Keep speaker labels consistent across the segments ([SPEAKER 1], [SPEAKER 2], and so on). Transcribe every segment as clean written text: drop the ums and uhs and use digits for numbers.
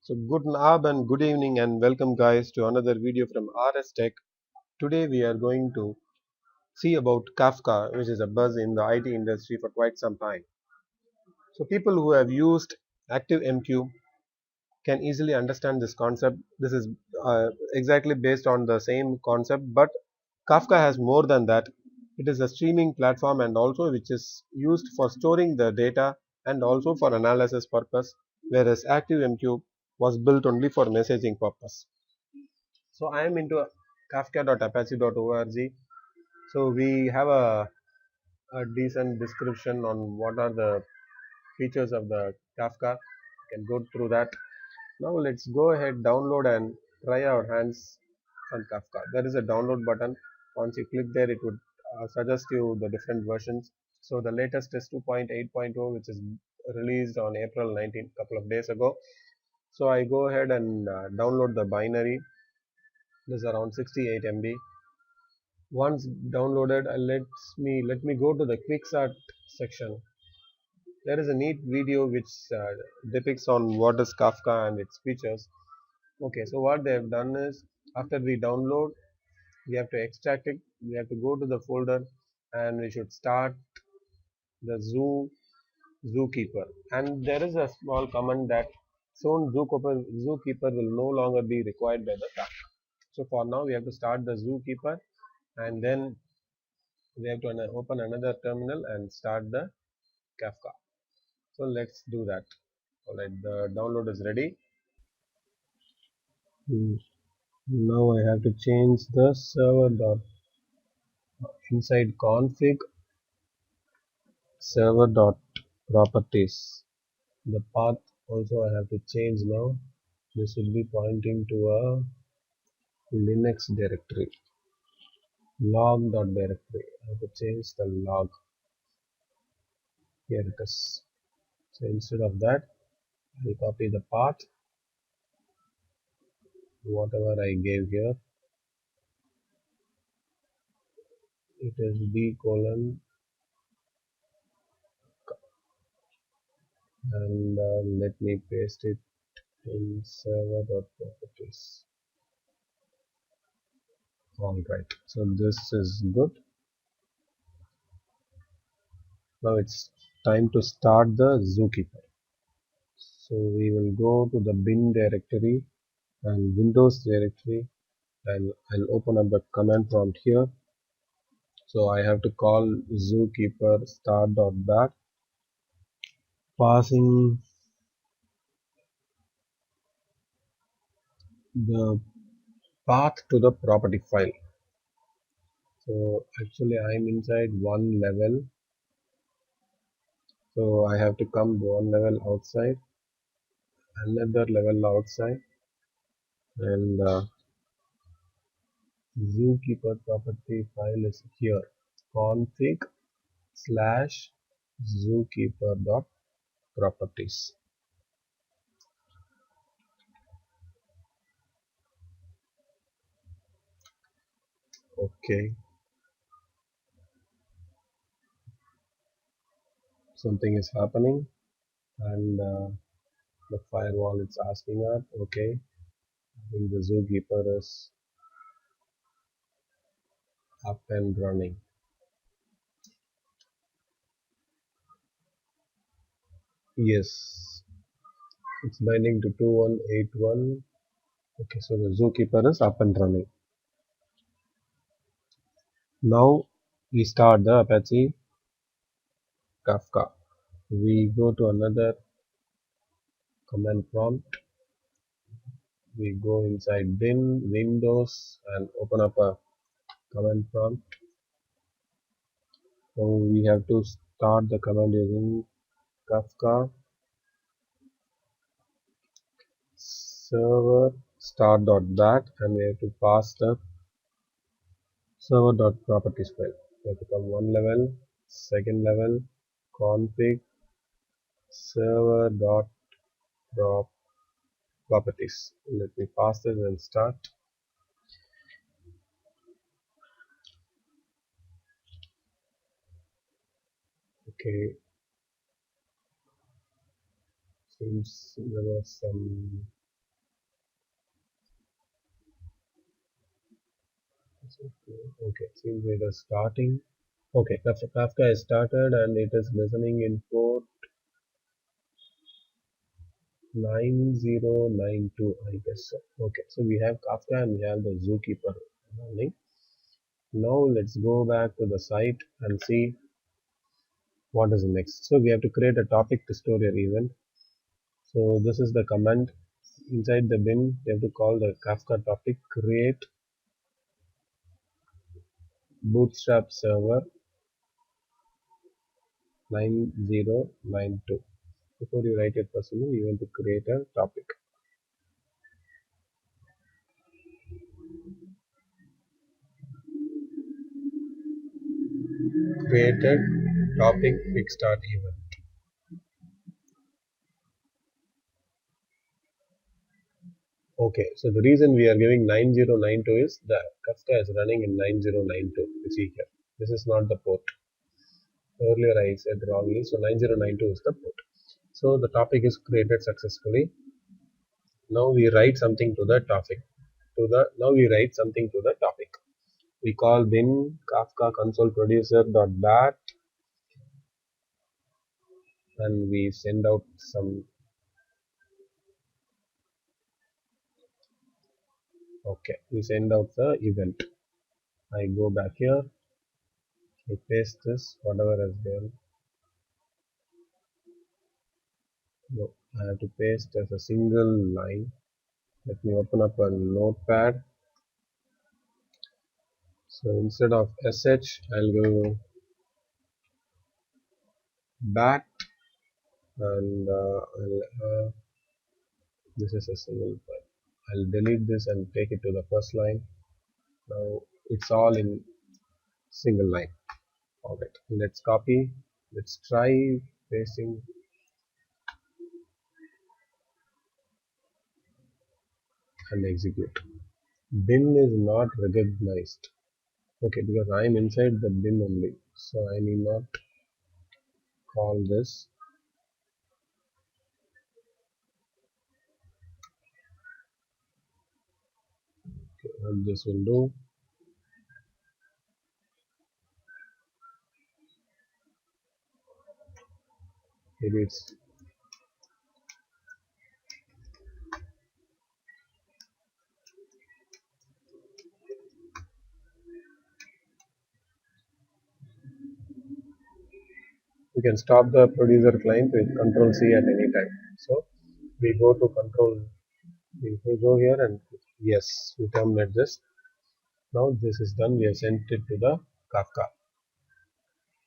[SPEAKER 1] So good and good evening and welcome guys to another video from RS Tech. Today we are going to see about Kafka, which is a buzz in the IT industry for quite some time. So people who have used ActiveMQ can easily understand this concept. This is exactly based on the same concept, but Kafka has more than that. It is a streaming platform and also which is used for storing the data and also for analysis purpose, whereas ActiveMQ was built only for messaging purpose. So I am into kafka.apache.org. So we have a decent description on what are the features of the Kafka. You can go through that. Now let's go ahead, download and try our hands on Kafka. There is a download button. Once you click there, it would suggest you the different versions. So the latest is 2.8.0, which is released on April 19th, couple of days ago. So I go ahead and download the binary. This is around 68 MB. Once downloaded, let me go to the quick start section. There is a neat video which depicts on what is Kafka and its features. Okay, so what they have done is after we download, we have to extract it. We have to go to the folder and we should start the zookeeper. And there is a small comment that soon zookeeper will no longer be required by the Kafka. So for now, we have to start the zookeeper and then we have to open another terminal and start the Kafka. So let's do that. Alright, the download is ready. Now I have to change the server dot inside config server dot properties. The path also I have to change now. This will be pointing to a Linux directory. Log dot directory. I have to change the log. Here it is. So instead of that, I will copy the path, whatever I gave here. It is b colon and let me paste it in server.properties. Alright, so this is good. Now it's time to start the zookeeper. So we will go to the bin directory and Windows directory and I'll open up the command prompt here. So I have to call zookeeper start.bat, passing the path to the property file. So actually I'm inside one level, so I have to come one level outside, another level outside, and zookeeper property file is here, config slash zookeeper dot properties. Okay, something is happening and the firewall is asking us. Okay, I think the zookeeper is up and running. Yes, it's binding to 2181. Okay, so the zookeeper is up and running. Now we start the Apache Kafka. We go to another command prompt. We go inside bin, Windows, and open up a command prompt. So we have to start the command using Kafka server start.bat and we have to pass the server.properties file. We have to come one level, second level, config server.properties. Let me pass this and start. Okay, seems there was some Okay, seems it is starting. Okay, Kafka is started and it is listening in port 9092, I guess so. Okay, so we have Kafka and we have the zookeeper running. Now let's go back to the site and see what is next. So we have to create a topic to store your event. So this is the command inside the bin. You have to call the Kafka topic create bootstrap server 9092. Before you write your personal, you want to create a topic. Created topic quick start event. Okay, so the reason we are giving 9092 is the Kafka is running in 9092. You see here. This is not the port. Earlier I said wrongly, so 9092 is the port. So the topic is created successfully. Now we write something to the topic. Now we write something to the topic. We call bin Kafka console producer dot bat and we send out some. Okay, we send out the event. I go back here. I paste this whatever has been. No, I have to paste as a single line. Let me open up a notepad. So instead of sh, I'll go bat and this is a single file. I'll delete this and take it to the first line. Now it's all in single line. Alright, let's copy. Let's try pasting and execute. Bin is not recognized. Okay, because I am inside the bin only, so I need not call this. Okay, what this will do, maybe it's you can stop the producer client with Control C at any time. So we go to Control, we go here and yes, we terminate this. Now this is done. We have sent it to the Kafka.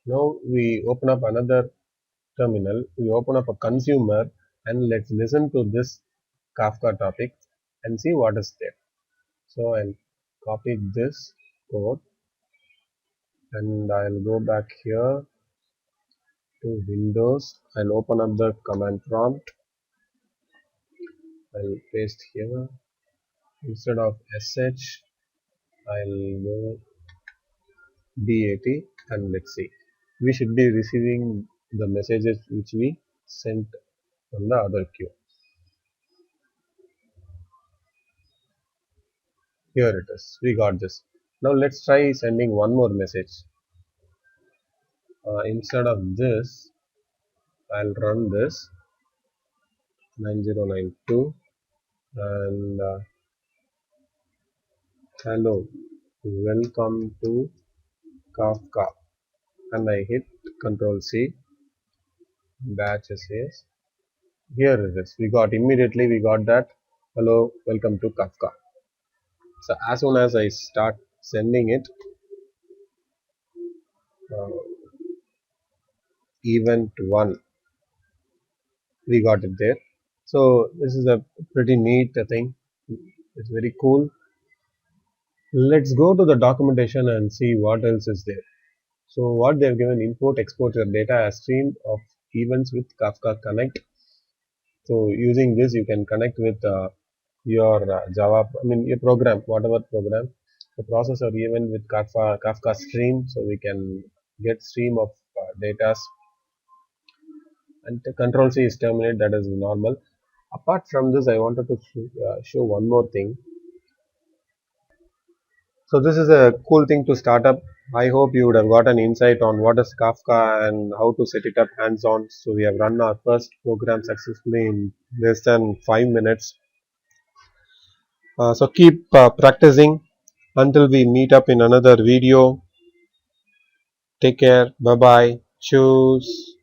[SPEAKER 1] Now we open up another terminal. We open up a consumer and let's listen to this Kafka topic and see what is there. So I'll copy this code and I'll go back here to Windows. I'll open up the command prompt. I'll paste here. Instead of sh, I'll go bat and let's see. We should be receiving the messages which we sent from the other queue. Here it is. We got this. Now let's try sending one more message. Instead of this, I'll run this 9092 and hello, welcome to Kafka. And I hit Control C. Batch says here it is. We got that. Hello, welcome to Kafka. So as soon as I start sending it, uh, event one, we got it there. So this is a pretty neat thing. It's very cool. Let's go to the documentation and see what else is there. So what they've given, import export your data as stream of events with Kafka Connect. So using this you can connect with your Java, I mean your program, whatever program, the processor even with Kafka stream, so we can get stream of data and the control C is terminate, that is normal. Apart from this, I wanted to show one more thing. So this is a cool thing to start up. I hope you would have got an insight on what is Kafka and how to set it up hands-on. So we have run our first program successfully in less than 5 minutes. So keep practicing until we meet up in another video. Take care. Bye bye. Choose.